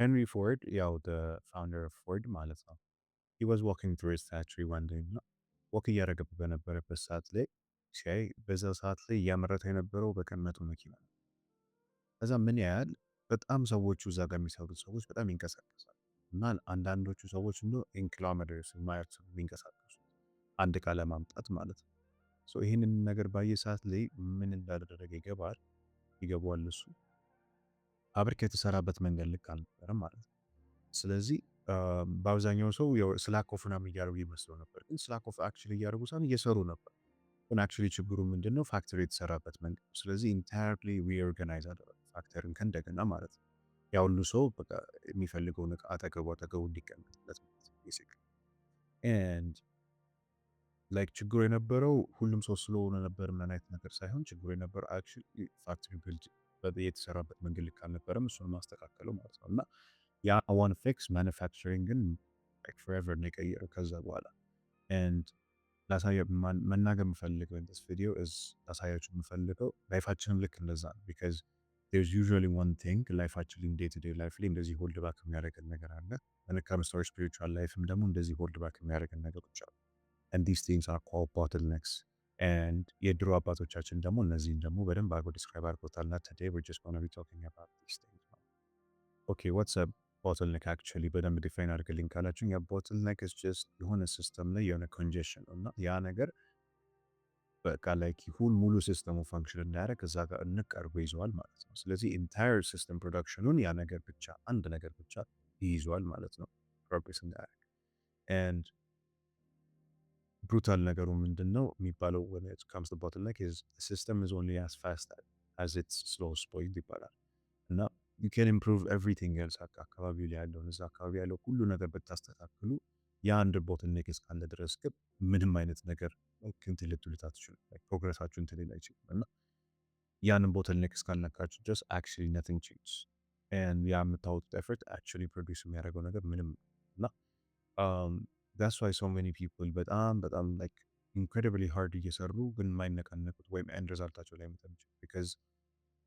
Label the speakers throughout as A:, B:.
A: ሄንሪ ፎርድ ያው ፋውንደር ኦፍ ፎርድ ማለት ነው። ሂ ዋዝ ዋኪንግ ትሩ ሂዝ ፋክተሪ ዋን ዴይ እና ወክ እያደረገ በነበረበት ሰዓት ላይ ሲያይ በዛ ሰዓት ላይ እያመረተ የነበረው በቀን 100 መኪና ነው። ከዛ ምን ያህል በጣም ሰዎቹ እዛ ጋር የሚሰሩት ሰዎች በጣም ይንቀሳቀሳሉ እና አንዳንዶቹ ሰዎች ኢን ኪሎሜትርስ የማያርሱ የሚንቀሳቀሱ አንድ ዕቃ ለማምጣት ማለት ነው። ይህንን ነገር ባየ ሰዓት ላይ ምን እንዳደረገ ይገባዋል እሱ ፋብሪካ የተሰራበት መንገድ ልክ አልነበረም ማለት ነው። ስለዚህ በአብዛኛው ሰው ስላክ ኦፍ ምናምን እያደረጉ ይመስለው ነበር፣ ግን ስላክ ኦፍ አክቹዋሊ እያደረጉ ሳይሆን እየሰሩ ነበር። ግን አክቹዋሊ ችግሩ ምንድነው? ፋክተሪ የተሰራበት መንገድ። ስለዚህ ኢንታየርሊ ሪኦርጋናይዝ አደረገ ፋክተሪን ከእንደገና ማለት ነው። ያ ሁሉ ሰው በቃ የሚፈልገውን ዕቃ አጠገቡ እንዲቀመጥለት ማለት ነው ቤሲክሊ። ኤንድ ላይክ ችግሩ የነበረው ሁሉም ሰው ስለሆነ ነበር ምን አይነት ነገር ሳይሆን ችግሩ የነበረው አክቹዋሊ ፋክተሪ ቢልድ የተሰራበት መንገድ ልክ አልነበረም። እሱን ማስተካከለው ማለት ነው። እና ያ ዋን ፊክስ ማኑፋክቸሪንግን ላይክ ፎርኤቨር ነው የቀየረው ከዛ በኋላ። ኤንድ መናገር የምፈልገው ኢን ዲስ ቪዲዮ ላሳያችሁ የምፈልገው ላይፋችንም ልክ እንደዛ ነው። ቢካዝ ዜርስ ዩዥዋሊ ዋን ቲንግ ላይፋችን ዴይ ቱ ዴይ ላይፍ ላይ እንደዚህ ሆልድ ባክ የሚያደርገን ነገር አለ። when it comes to our spiritual ላይፍም ደግሞ እንደዚህ ሆልድ ባክ የሚያደርገን ነገሮች አሉ። and these things are called bottlenecks. and የድሮ አባቶቻችን ደግሞ እነዚህን ደግሞ በደንብ አድርጎ ዲስክራይብ አድርጎታል። እና today we're just going to be talking about these things. okay, what's a bottleneck actually? በደንብ ዲፋይን አድርግልኝ ካላችሁ ያ bottleneck is just የሆነ ሲስተም ላይ የሆነ ኮንጀሽን ነው እና ያ ነገር በቃ ላይክ ሙሉ ሲስተሙ ፈንክሽን እንዳያደርግ እዛ ጋር እንቅ አድርጎ ይዘዋል ማለት ነው። ስለዚህ ኢንታየር ሲስተም ፕሮዳክሽኑን ያ ነገር ብቻ አንድ ነገር ብቻ ይይዘዋል ማለት ነው ፕሮግሬስ እንዳያደርግ። ኤንድ ብሩታል ነገሩ ምንድን ነው የሚባለው when it comes to bottleneck is the system is only as fast as its slowest point ይባላል። እና you can improve everything else አካባቢው ላይ ያለውን እዛ አካባቢ ያለው ሁሉ ነገር ብታስተካክሉ የአንድ ቦትልኔክ እስካለ ድረስ ግን ምንም አይነት ነገር እንትን ልትሉት አትችሉም። ፕሮግረሳችሁ እንትን ሊል አይችልም። እና ያንን ቦትልኔክ እስካልነካችሁ ድረስ actually nothing changes and ያ የምታወጡት ኤፈርት actually ፕሮዲውስ የሚያደርገው ነገር ምንም እና that's why so many people በጣም like incredibly hard እየሰሩ ግን የማይነቃነቁት ወይም ኤንድ ሪዛልታቸው ላይ መጠን because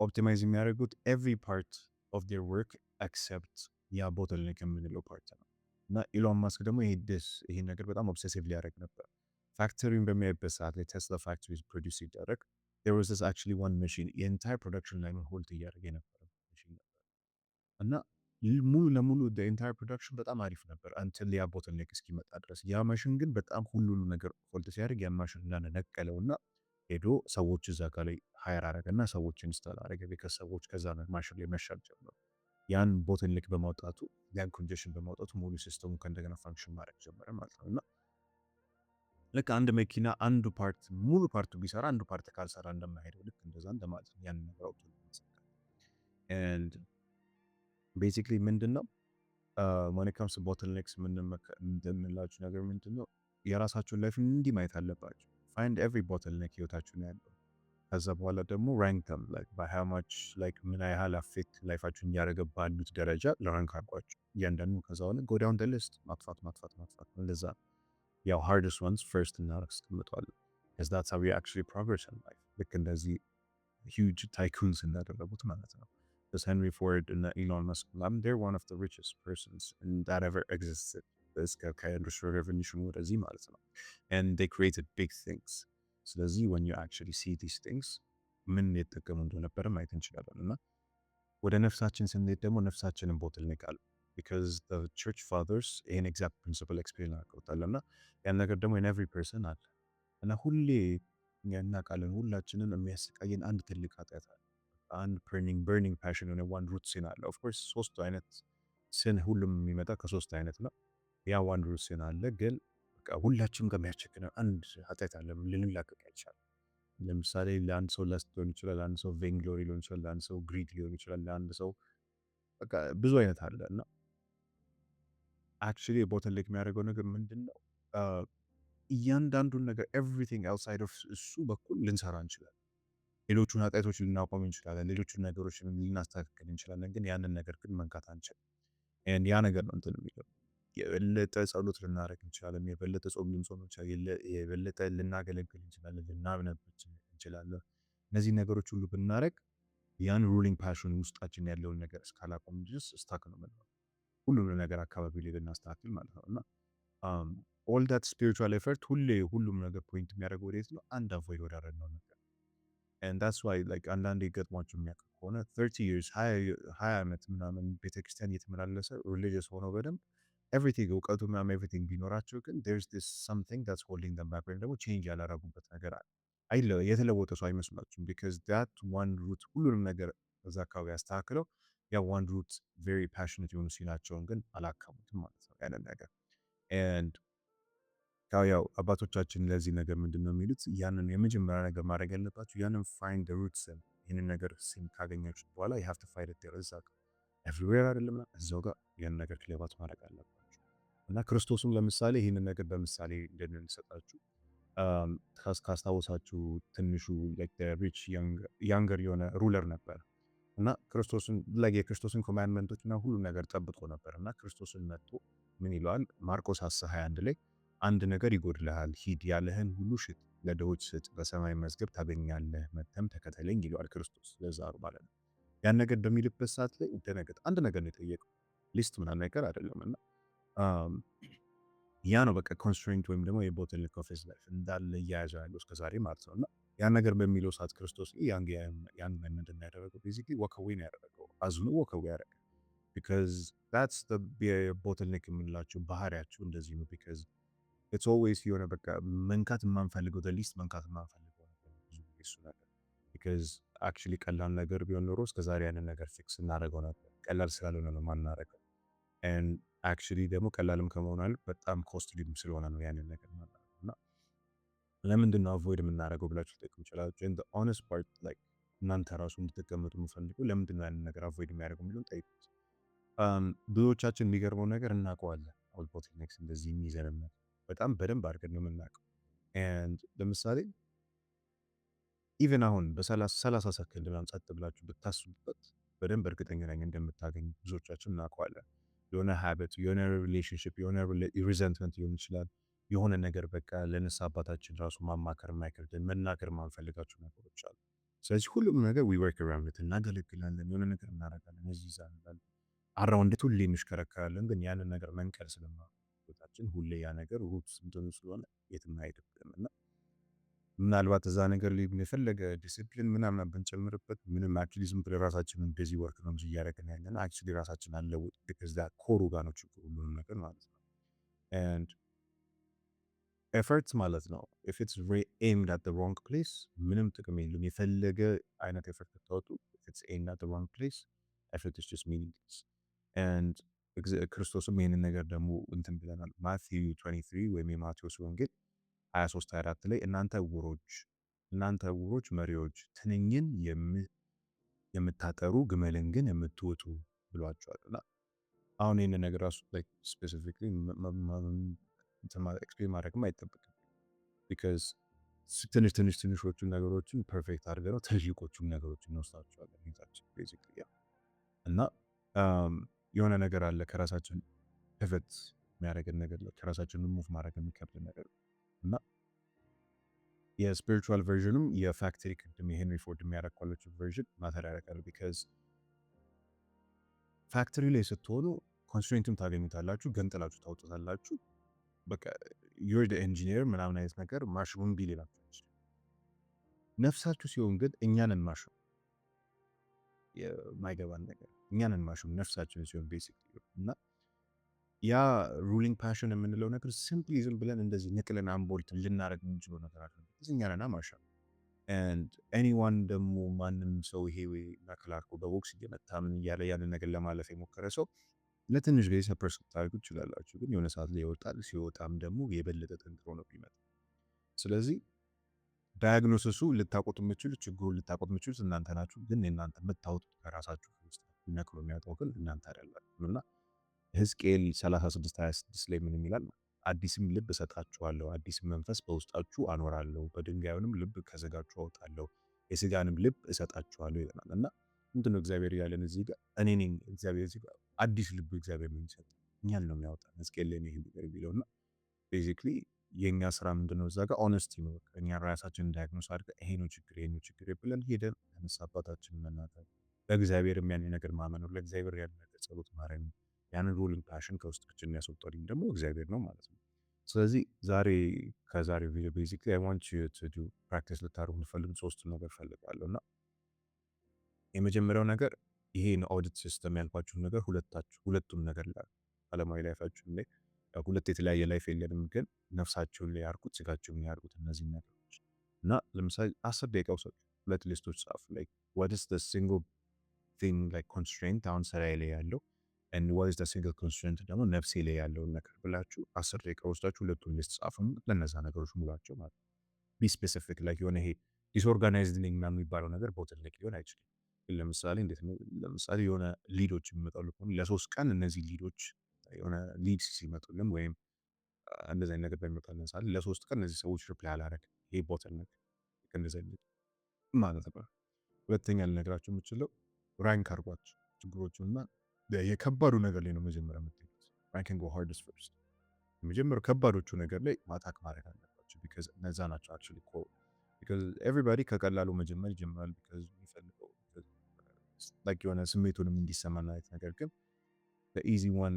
A: ኦፕቲማይዝ የሚያደርጉት every part of their work except ያ ቦትልኔክ የምንለው ፓርት ነው። እና ኢሎን ማስክ ደግሞ ይሄን ነገር በጣም ኦብሴሲቭ ሊያደርግ ነበር። ፋክተሪውን በሚያይበት ሰዓት ላይ ቴስላ ፋክተሪ ፕሮዲውስ ሲደረግ there was this actually one machine የኢንታየር ፕሮዳክሽን ላይ ሆልድ እያደረገ የነበረ መሽን ነበር እና ሙሉ ለሙሉ ኢንታየር ፕሮዳክሽን በጣም አሪፍ ነበር አንቲል ያ ቦትልኔክ እስኪመጣ ድረስ። ያ ማሽን ግን በጣም ሁሉንም ነገር ሆልድ ሲያደርግ ያ ማሽን እንዳለ ነቀለው እና ሄዶ ሰዎች እዛ ጋር ላይ ሃየር አደረገና ሰዎች ኢንስታል አደረገ። ቢካዝ ሰዎች ከዛ ማሽን ላይ መሻል ጀመሩ። ያን ቦትልኔክ በማውጣቱ ያን ኮንጀሽን በማውጣቱ ሙሉ ሲስተሙ ከእንደገና ፋንክሽን ማድረግ ጀመረ ማለት ነው። እና ልክ አንድ መኪና አንዱ ፓርት ሙሉ ፓርቱ ቢሰራ አንዱ ፓርት ካልሰራ እንደማይሄደው ልክ እንደዛ እንደማለት ነው። ያንን ነገር አውጥቶ and basically ምንድነው when it comes to bottlenecks እንደምላችሁ ነገር ምንድነው የራሳችሁን ላይፍ እንዲህ ማየት አለባችሁ። find every bottleneck ህይወታችሁ ነው ያለው። ከዛ በኋላ ደግሞ rank them like by how much like ምን ያህል affect ላይፋችሁን እያደረገ ባሉት ደረጃ ለራንክ አድርጓቸው እያንዳንዱ። ከዛ በኋላ go down the list ማጥፋት እንደዛ ያው hardest ones first እናስቀምጠዋለን because that's how we actually progress in life። ልክ እንደዚህ huge tycoons እንዳደረጉት ማለት ነው። this Henry Ford እና Elon Musk they're one of the richest persons that ever existed ከኢንዱስትሪ ሬቮሉሽኑ ወደዚህ ማለት ነው። and they created big things። ስለዚህ when you actually see these things ምን የተጠቀሙ እንደነበረ ማየት እንችላለን። እና ወደ ነፍሳችን ስንሄድ ደግሞ ነፍሳችንን ቦትልኔክ አለ because the church fathers ይህን exact principle explain አድርገውታል። እና ያን ነገር ደግሞ in every person አለ እና ሁሌ እናውቃለን ሁላችንን የሚያሰቃየን አንድ ትልቅ ኃጢአት አለ። አንድ burning passion የሆነ one root sin አለ። of course ሶስቱ አይነት sin ሁሉም የሚመጣ ከሶስት አይነት ነው። ያ one root sin አለ ግን በቃ ሁላችንም ጋር የሚያስቸግረን አንድ ኃጢአት አለ ልንላቀቅ አይቻልም። ለምሳሌ ለአንድ ሰው ለስት ሊሆን ይችላል፣ ለአንድ ሰው ቬንግሎሪ ሊሆን ይችላል፣ ለአንድ ሰው ግሪድ ሊሆን ይችላል፣ ለአንድ ሰው በቃ ብዙ አይነት አለ። እና actually ቦትልኔክ የሚያደርገው ነገር ምንድነው? እያንዳንዱን ነገር ኤቭሪቲንግ አውትሳይድ ኦፍ እሱ በኩል ልንሰራ እንችላለን። ሌሎቹን ኃጢአቶች ልናቆም እንችላለን። ሌሎቹን ነገሮችን ልናስተካክል እንችላለን። ግን ያንን ነገር ግን መንካት አንችልም። ያ ነገር ነው እንትን የሚለው የበለጠ ጸሎት ልናደርግ እንችላለን። የበለጠ ጾም ልንጾም እንችላለን። የበለጠ ልናገለግል እንችላለን። ልናምነብ እንችላለን። እነዚህ ነገሮች ሁሉ ብናደርግ ያን ሩሊንግ ፓሽን ውስጣችን ያለውን ነገር እስካላቆም ድረስ ስታክ ነው የምንሆነው። ሁሉንም ነገር አካባቢ ላይ ብናስተካክል ማለት ነው። እና ኦል ዳት ስፒሪቹዋል ኤፈርት ሁሌ ሁሉም ነገር ፖይንት የሚያደርገው ወዴት ነው? አንድ አቮይድ ወዳደረግነው ነገር ኤንድ ዳትስ ዋይ ላይክ አንዳንዴ ገጥሟችሁ የሚያውቅ ከሆነ 30 ይርስ 20 ዓመት ምናምን ቤተክርስቲያን እየተመላለሰ ሪሊጂየስ ሆነው በደንብ ኤቭሪቲንግ እውቀቱ ምናምን ኤቭሪቲንግ ቢኖራቸው ግን there's this something that's holding them back ወይም ደግሞ ቼንጅ ያላረጉበት ነገር አለ። የተለወጠ ሰው አይመስላችሁም because that one root ሁሉንም ነገር እዛ አካባቢ ያስተካክለው ያ one root very passionate የሆኑ ሲናቸውን ግን አላካሙትም ማለት ነው ያንን ነገር and ያው አባቶቻችን ለዚህ ነገር ምንድን ነው የሚሉት? ያንን የመጀመሪያ ነገር ማድረግ ያለባችሁ ያንን ፋይንድ ሩትስ ይህንን ነገር ሲም ካገኛችሁ በኋላ you have to find it there እዛ ጋር ኤቭሪዌር አይደለም እዛው ጋር ያንን ነገር ክሌባት ማድረግ አለባችሁ። እና ክርስቶስም ለምሳሌ ይህንን ነገር በምሳሌ እንድንሰጣችሁ ካስታወሳችሁ ትንሹ ሪች ያንገር የሆነ ሩለር ነበር እና ክርስቶስን የክርስቶስን ኮማንድመንቶች እና ሁሉ ነገር ጠብቆ ነበር እና ክርስቶስን መጥቶ ምን ይለዋል? ማርቆስ 10:21 ላይ አንድ ነገር ይጎድልሃል፣ ሂድ ያለህን ሁሉ ሽጥ፣ ለድሆች ስጥ፣ በሰማይ መዝገብ ታገኛለህ፣ መጥተህም ተከተለኝ ይለዋል ክርስቶስ ለዛሩ ማለት ነው። ያን ነገር በሚልበት ሰዓት ላይ ደነገጠ። አንድ ነገር ነው የጠየቀው፣ ሊስት ምናምን ነገር አይደለም። እና ያ ነው በቃ ኮንስትሬንት ወይም ደግሞ የቦትልኔክ ኦፍ ሂዝ ላይፍ እንዳለ እያያዘው ያለው እስከዛሬ ማለት ነው። እና ያን ነገር በሚለው ሰዓት ክርስቶስ ያን ምንድን ነው ያደረገው? ቤዚክሊ ወከዌ ነው ያደረገው፣ አዝኖ ወከዌ ያደረገ ቢካዝ that's the ቦትልኔክ የምንላቸው ባህሪያቸው እንደዚህ ነው ቢካዝ ኢትስ ኦልዌይስ የሆነ በቃ መንካት የማንፈልገው ሊስት መንካት የማንፈልገው ነገር ብዙ ጊዜ እሱ ነገር ቢካዝ አክቹዋሊ ቀላል ነገር ቢሆን ኖሮ እስከዛሬ ያንን ነገር ፊክስ እናደርገው ነበር። ቀላል ስላልሆነ ነው ማናደርገው ኤንድ አክቹዋሊ ደግሞ ቀላልም ከመሆኑ አለ በጣም ኮስትሊም ስለሆነ ነው ያንን ነገር ማለት ነው። እና ለምንድን ነው አቮይድ የምናደርገው ብላችሁ ልጠይቁ ይችላላችሁ። ኤንድ ኦነስት ፓርት ላይክ እናንተ ራሱ እንድትቀመጡ የምፈልገው ለምንድን ነው ያንን ነገር አቮይድ የሚያደርገው የሚለውን ጠይቁት። ብዙዎቻችን የሚገርመው ነገር እናውቀዋለን አሁን ቦትልኔክስ እንደዚህ የሚይዘን በጣም በደንብ አድርገን ነው የምናውቀው። ኤንድ ለምሳሌ ኢቨን አሁን በ30 ሰከንድ ምናምን ጸጥ ብላችሁ ብታስቡበት በደንብ እርግጠኛ ነኝ እንደምታገኙ ብዙዎቻችን እናውቀዋለን። የሆነ ሃቢት፣ የሆነ ሪሌሽንሽፕ፣ የሆነ ሪዘንትመንት ሊሆን ይችላል። የሆነ ነገር በቃ ለንስሐ አባታችን ራሱ ማማከር የማይከብደን መናገር የማንፈልጋቸው ነገሮች አሉ። ስለዚህ ሁሉም ነገር ዊ ወርክ አራውንድ ኢት እናገለግላለን፣ የሆነ ነገር እናደርጋለን፣ እዚህ እዛ እንላለን፣ አራውንድ ኢት ሁሌ እንሽከረከራለን። ግን ያንን ነገር መንቀል ስለማቦታችን ሁሌ ያ ነገር ሩት እንትኑ ስለሆነ የትም አይሄድብንም እና ምናልባት እዛ ነገር ላይ የፈለገ ዲሲፕሊን ምናምን ብንጨምርበት ምንም አክቹዋሊ ዝም ብለን ራሳችንን ቤዚ ወርክ ነው እንጂ እያደረግን ያለን አክቹዋሊ ራሳችን አለውጥ ከዛ ኮሩ ጋር ነው ችግሩ ሁሉንም ነገር ማለት ነው። ኤንድ ኤፈርትስ ማለት ነው ኢፍ ኢትስ ኤምድ አት ዘ ሮንግ ፕሌስ ምንም ጥቅም የለውም። የፈለገ አይነት ኤፈርት ብታወጡ ኢፍ ኢትስ ኤምድ አት ዘ ሮንግ ፕሌስ ኤፈርት ኢዝ ጀስት ሚኒንግለስ። ኤንድ ክርስቶስም ይህንን ነገር ደግሞ እንትን ብለናል ማቴው 23 ወይም የማቴዎስ ወንጌል 23-24 ላይ እናንተ ዕውሮች መሪዎች ትንኝን የምታጠሩ ግመልን ግን የምትውጡ ብሏቸዋል። እና አሁን ይህን ነገር ራሱ ስፔሲፊክሊ ኤክስፕሌን ማድረግም አይጠበቅም ቢካዝ ትንሾቹን ነገሮችን ፐርፌክት አድርገው ትልቆቹን ነገሮችን እንወስዳቸዋለን ቤታችን ቤዚክሊ እና የሆነ ነገር አለ ከራሳችን ፒቨት የሚያደርገን ነገር ከራሳችን ሙቭ ማድረግ የሚከብድ ነገር እና የስፒሪቹዋል ቨርዥኑም የፋክተሪ ቅድም የሄንሪ ፎርድ የሚያረኳለችው ቨርዥን ማተር ያደርጋል ቢካዝ ፋክተሪ ላይ ስትሆኑ ኮንስትሬንትም ታገኙታላችሁ፣ ገንጥላችሁ ታውጡታላችሁ። በቃ ዩር ኢንጂኒየር ምናምን አይነት ነገር ማሽኑን ቢል ይላችሁ። ነፍሳችሁ ሲሆን ግን እኛንን ማሽኑ የማይገባን ነገር እኛንን ማሽኑ ነፍሳችን ሲሆን ቤሲክሊ እና ያ ሩሊንግ ፓሽን የምንለው ነገር ሲምፕሊ ዝም ብለን እንደዚህ ንቅለን አምቦልትን ልናደርግ የምንችለው ነገር አለ። እኛንና ማሽኑ ኤንድ ኤኒዋን ደግሞ ማንም ሰው ይሄ ናክላርኮ በቦክስ እየመታ ምን እያለ ያንን ነገር ለማለፍ የሞከረ ሰው ለትንሽ ጊዜ ሰፕረስ ልታደርጉ ትችላላችሁ፣ ግን የሆነ ሰዓት ላይ ይወጣል። ሲወጣም ደግሞ የበለጠ ጠንክሮ ነው የሚመጣው። ስለዚህ ዳያግኖሲሱ ልታቆጡ የምትችሉት ችግሩን ልታቆጡ የምትችሉት እናንተ ናችሁ፣ ግን እናንተ የምታወጡት ከራሳችሁ ውስጥ ነቅሎ የሚያወጣው ግን እናንተ አይደላችሁም። እና ሕዝቅኤል 36:26 ላይ ምን ይላል? አዲስም ልብ እሰጣችኋለሁ፣ አዲስም መንፈስ በውስጣችሁ አኖራለሁ፣ በድንጋዩንም ልብ ከሥጋችሁ አወጣለሁ፣ የሥጋንም ልብ እሰጣችኋለሁ ይለናል። እና ምንድነው እግዚአብሔር ያለን እዚህ ጋር? እኔ ነኝ እግዚአብሔር እዚህ ጋር አዲስ ልብ እግዚአብሔር ነው የሚሰጥ፣ እኛን ነው የሚያወጣ። ሕዝቅኤል ላይ ይሄ ነገር ቢለውና ቤዚክሊ የኛ ስራ ምንድነው እዛ ጋር ኦነስቲ ነው። እኛ ራሳችንን ዳያግኖስ አድርገን ይሄ ነው ችግር ብለን ሄደን ለንስሐ አባታችን መናገር፣ ለእግዚአብሔር ያን ነገር ማመን ነው፣ ለእግዚአብሔር ያን ነገር ጸሎት ማድረግ ነው። ያንን ሩሊንግ ፓሽን ከውስጣችን የሚያስወጣልኝ ደግሞ እግዚአብሔር ነው ማለት ነው። ስለዚህ ከዛሬው ቪዲዮ ቤዚክሊ አይ ዋንት ዩ ቱ ዱ ፕራክቲስ ልታደርጉ የምፈልጉ ሶስቱን ነገር ፈልጋለሁ እና የመጀመሪያው ነገር ይሄን ኦዲት ሲስተም ያልኳችሁን ነገር ሁለቱም ነገር ላይ ዓለማዊ ላይፋችሁን ላይ ሁለት የተለያየ ላይፍ የለንም፣ ግን ነፍሳችሁን ላይ ያርጉት፣ ስጋችሁን ላይ ያርጉት እነዚህ ነገሮች እና ለምሳሌ 10 ደቂቃ ውሰዱ፣ ሁለት ሊስቶች ጻፉ። ላይክ what is the single thing like constraint አሁን ስራዬ ላይ ያለው and what is the single constraint ደግሞ ነፍሴ ላይ ያለውን ነገር ብላችሁ 10 ደቂቃ ወስዳችሁ ሁለቱን ሊስት ጻፉ። ለነዛ ነገሮች ሙላቸው ማለት ነው። ቢ ስፔሲፊክ ላይክ የሆነ ይሄ ዲስኦርጋናይዝድ ነኝ ምናምን የሚባለው ነገር ቦትልኔክ ሊሆን አይችልም። ግን ለምሳሌ እንዴት ነው? ለምሳሌ የሆነ ሊዶች የሚመጣሉ ከሆነ ለሶስት ቀን እነዚህ ሊዶች የሆነ ሊድስ ሲመጡልን ወይም እንደዚህ አይነት ነገር በሚመጣልን ሰዓት ለሶስት ቀን እነዚህ ሰዎች ሪፕላይ አላደረግም። ይሄ ቦትልኔክ እንደዚህ አይነት ማለት ነው። ሁለተኛ ልነግራችሁ የምችለው ራንክ አድርጓቸው ችግሮቹን እና የከባዱ ነገር ላይ ነው መጀመሪያ የምትሄዱት። ራንኪንግ ጎ ሃርደስት ፈርስት። የመጀመሪያው ከባዶቹ ነገር ላይ ማታክ ማድረግ አለባቸው። ቢካዝ እነዛ ናቸው አክቹዋሊ ኮር። ቢካዝ ኤቭሪባዲ ከቀላሉ መጀመር ይጀምራል። ቢካዝ የሚፈልገው ላይክ የሆነ ስሜቱንም እንዲሰማን አይነት ነገር ግን ኢዚ ዋን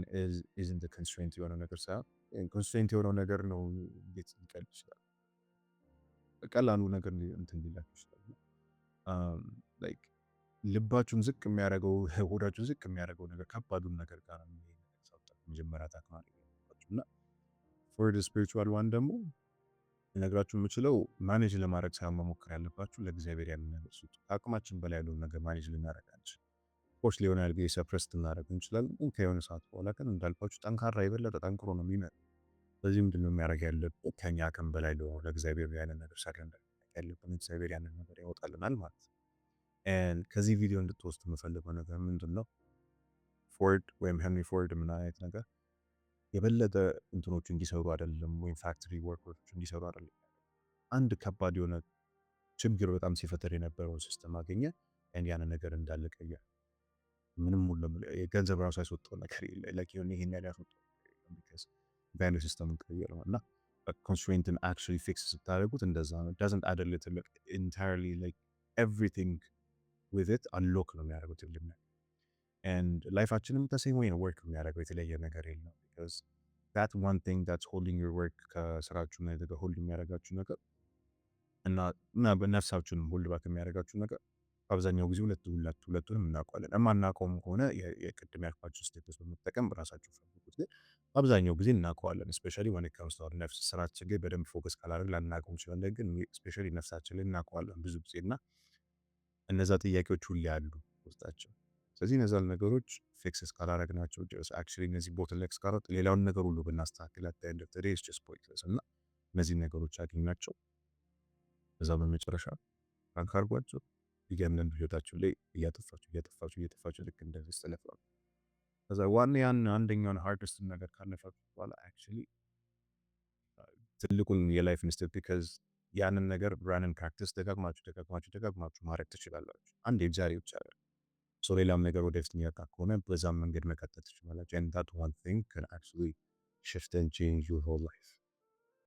A: ኢዝንት ኮንስትሬንት የሆነው ነገር ሳይሆን ኮንስትሬንት የሆነው ነገር ነው። እንዴት ሊቀል ይችላል? ቀላሉ ነገር እንትን ሊላችሁ ይችላል። ላይክ ልባችሁን ዝቅ የሚያደርገው ሆዳችሁን ዝቅ የሚያደርገው ነገር ከባዱን ነገር ጋር ነው መጀመሪያ አታክ ማድረግ ያለባችሁ እና ፎር ዘ ስፒሪቹዋል ዋን ደግሞ ልነግራችሁ የምችለው ማኔጅ ለማድረግ ሳይሆን መሞከር ያለባችሁ ለእግዚአብሔር ያንን ነገር ስጡ። ከአቅማችን በላይ ያለውን ነገር ማኔጅ ልናደርግ አንችልም። ኮርስ ሊሆን ያህል ጊዜ ሰፕረስ ልናደርግ እንችላለን፣ ግን ከሆነ ሰዓት በኋላ ግን እንዳልኳችሁ ጠንካራ የበለጠ ጠንክሮ ነው የሚመጣው። ስለዚህ ምንድን ነው የሚያደርግ ያለብን? ከኛ አቅም በላይ ለሆነ ለእግዚአብሔር ያንን ነገር ሰረንደር ያለብን፣ እግዚአብሔር ያንን ነገር ያወጣልናል ማለት ነው። ከዚህ ቪዲዮ እንድትወስዱ የምፈልገው ነገር ምንድን ነው? ፎርድ ወይም ሄንሪ ፎርድ ምን አይነት ነገር የበለጠ እንትኖቹ እንዲሰሩ አይደለም፣ ወይም ፋክትሪ ወርከሮች እንዲሰሩ አይደለም። አንድ ከባድ የሆነ ችግር በጣም ሲፈጠር የነበረውን ሲስተም አገኘ፣ ያንን ነገር እንዳለ ቀየረ። ምንም ሙሉ የገንዘብ ራሱ ያስወጣው ነገር የለ ላይክ ይሄን ያህል ያስወጣው ቢካዝ ቫልዩ ሲስተሙን ቀየረው እና ኮንስትሬንትን አክቹዋሊ ፊክስ ስታደርጉት እንደዛ ነው። ዳዝንት አድ አ ሊትል ኢንታየርሊ ላይክ ኤቭሪቲንግ with it unlock ነው የሚያደርገው ትልቅ ነገር and ላይፋችንም ተሴም ወይ ነው ወርክ የሚያደርገው የተለየ ነገር የለም because that one thing that's holding your work ከስራችሁ ላይ ነገር ሆልድ የሚያደርጋችሁ ነገር እና በነፍሳችሁንም ሆልድ ባክ የሚያደርጋችሁ ነገር አብዛኛው ጊዜ ሁለቱንም እናውቀዋለን። የማናውቀውም ከሆነ የቅድም ያልኳችሁ ስቴፕስ በመጠቀም ራሳችሁ ፈልጉት። ግን አብዛኛው ጊዜ እናውቀዋለን። ስፔሻሊ when it comes to our ነፍስ ስራችን ላይ በደንብ ፎከስ ካላደረግን ላናውቀው እንችላለን። ግን ስፔሻሊ ነፍሳችን ላይ እናውቀዋለን ብዙ ጊዜ እና እነዛ ጥያቄዎች ሁሉ ያሉ ውስጣቸው። ስለዚህ እነዛን ነገሮች ፊክስ ካላደረግናቸው ድረስ አክቹዋሊ እነዚህ ቦትልኔክስ ካሮት ሌላውን ነገር ሁሉ ብናስተካክል at the end of the day it's just pointless እና እነዚህ ነገሮች አገኛቸው። እዛ በመጨረሻ ራንክ አድርጓቸው ይገምነን ህይወታችሁ ላይ እያጠፋችሁ ልክ እንደዚህ ተለፋሉ። ከዛ ያን አንደኛውን ሃርደስት ነገር ካለፋችሁ በኋላ አክቹዋሊ ትልቁን የላይፍን ስቴፕ ቢካዝ ያንን ነገር ራንን ፕራክቲስ ደጋግማችሁ ማድረግ ትችላላችሁ። አንድ የዛሬ ብቻ አይደለም። ሌላም ነገር ወደፊት የሚያጣ ከሆነ በዛም መንገድ መቀጠል ትችላላችሁ። and that one thing can actually shift and change your whole life.